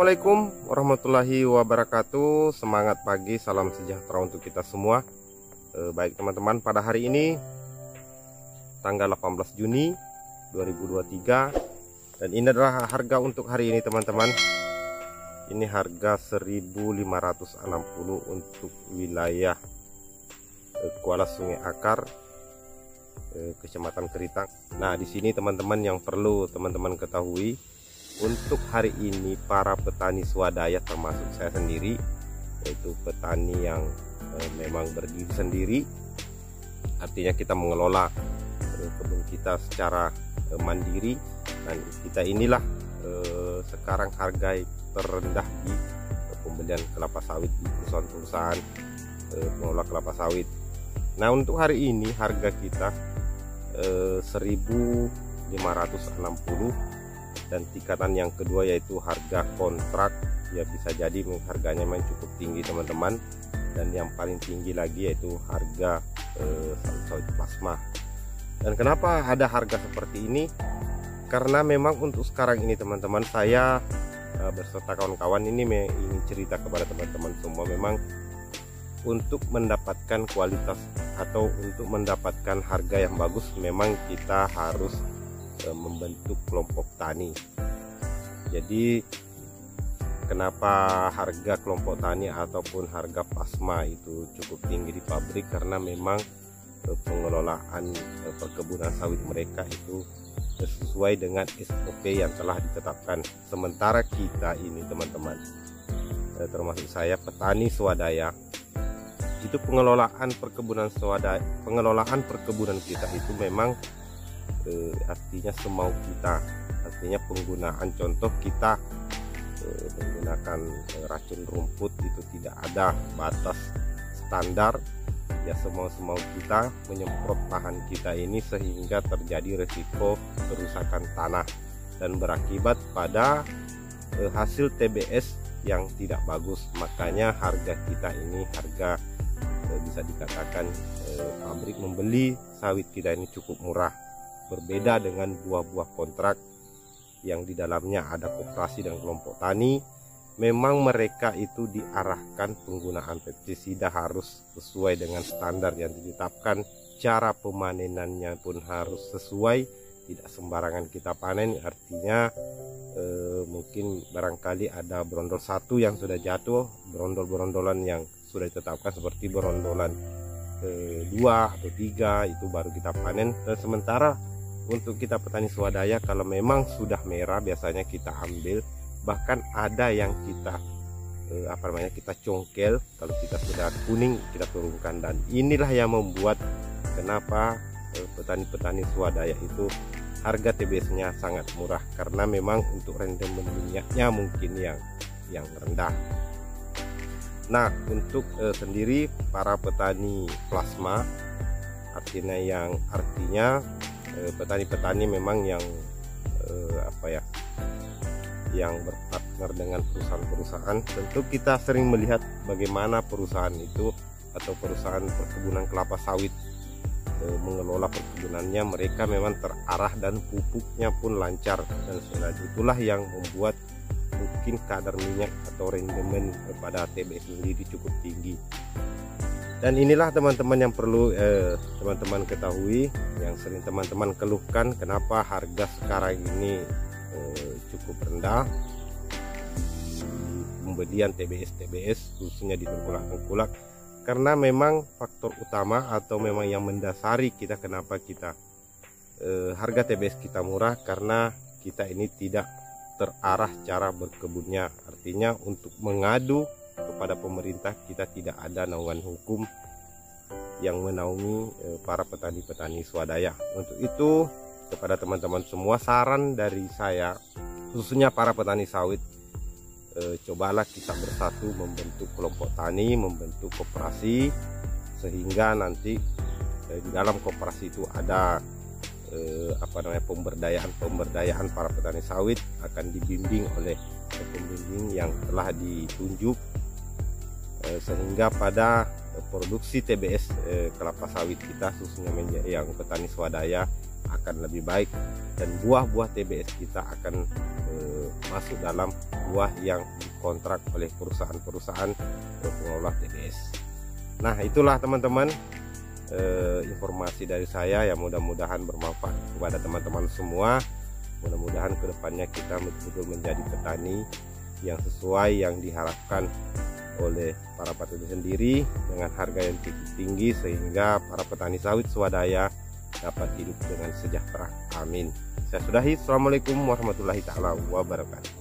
Assalamualaikum warahmatullahi wabarakatuh. Semangat pagi, salam sejahtera untuk kita semua. Baik teman-teman, pada hari ini tanggal 18 Juni 2023, dan ini adalah harga untuk hari ini teman-teman. Ini harga 1.560 untuk wilayah Kuala Sungai Akar, Kecamatan Keritang. Nah, di sini teman-teman yang perlu teman-teman ketahui, untuk hari ini para petani swadaya termasuk saya sendiri, yaitu petani yang memang berdiri sendiri, artinya kita mengelola kebun kita secara mandiri, dan kita inilah sekarang harga terendah di pembelian kelapa sawit di perusahaan-perusahaan pengelola kelapa sawit. Nah, untuk hari ini harga kita 1.560, dan tingkatan yang kedua yaitu harga kontrak, ya bisa jadi harganya memang cukup tinggi teman-teman, dan yang paling tinggi lagi yaitu harga sawit plasma. Dan kenapa ada harga seperti ini? Karena memang untuk sekarang ini teman-teman, saya beserta kawan-kawan ini ingin cerita kepada teman-teman semua, memang untuk mendapatkan kualitas atau untuk mendapatkan harga yang bagus, memang kita harus membentuk kelompok tani. Jadi kenapa harga kelompok tani ataupun harga plasma itu cukup tinggi di pabrik? Karena memang pengelolaan perkebunan sawit mereka itu sesuai dengan SOP yang telah ditetapkan. Sementara kita ini teman-teman, termasuk saya petani swadaya, itu pengelolaan perkebunan kita itu memang artinya semau kita, artinya penggunaan, contoh kita menggunakan racun rumput itu tidak ada batas standar, ya semau kita menyemprot lahan kita ini sehingga terjadi resiko kerusakan tanah dan berakibat pada hasil TBS yang tidak bagus. Makanya harga kita ini bisa dikatakan pabrik membeli sawit kita ini cukup murah, berbeda dengan buah-buah kontrak yang di dalamnya ada koperasi dan kelompok tani. Memang mereka itu diarahkan penggunaan pestisida harus sesuai dengan standar yang ditetapkan, cara pemanenannya pun harus sesuai, tidak sembarangan kita panen. Artinya mungkin barangkali ada berondol satu yang sudah jatuh, berondol-berondolan yang sudah ditetapkan seperti berondolan 2 atau 3 itu baru kita panen. Dan sementara untuk kita petani swadaya, kalau memang sudah merah biasanya kita ambil, bahkan ada yang kita kita congkel, kalau kita sudah kuning kita turunkan. Dan inilah yang membuat kenapa petani-petani swadaya itu harga TBS-nya sangat murah, karena memang untuk rendemen minyaknya mungkin yang rendah. Nah, untuk sendiri para petani plasma, artinya petani-petani memang yang yang berpartner dengan perusahaan-perusahaan. Tentu kita sering melihat bagaimana perusahaan itu atau perusahaan perkebunan kelapa sawit mengelola perkebunannya, mereka memang terarah dan pupuknya pun lancar, dan itulah yang membuat mungkin kadar minyak atau rendemen pada TBS sendiri cukup tinggi. Dan inilah teman-teman yang perlu teman-teman ketahui, yang sering teman-teman keluhkan, kenapa harga sekarang ini cukup rendah di pembelian TBS khususnya di tengkulak-tengkulak. Karena memang faktor utama atau memang yang mendasari kita kenapa kita harga TBS kita murah, karena kita ini tidak terarah cara berkebunnya. Artinya untuk mengadu kepada pemerintah, kita tidak ada naungan hukum yang menaungi para petani-petani swadaya. Untuk itu, kepada teman-teman semua, saran dari saya khususnya para petani sawit, cobalah kita bersatu membentuk kelompok tani, membentuk koperasi, sehingga nanti di dalam koperasi itu ada pemberdayaan para petani sawit, akan dibimbing oleh pembimbing yang telah ditunjuk, sehingga pada produksi TBS kelapa sawit kita khususnya yang petani swadaya akan lebih baik, dan buah-buah TBS kita akan masuk dalam buah yang dikontrak oleh perusahaan-perusahaan pengelola TBS. Nah, itulah teman-teman informasi dari saya yang mudah-mudahan bermanfaat kepada teman-teman semua. Mudah-mudahan kedepannya kita betul-betul menjadi petani yang sesuai yang diharapkan oleh para petani sendiri, dengan harga yang cukup tinggi sehingga para petani sawit swadaya dapat hidup dengan sejahtera. Amin. Saya sudahi. Assalamualaikum warahmatullahi taala wabarakatuh.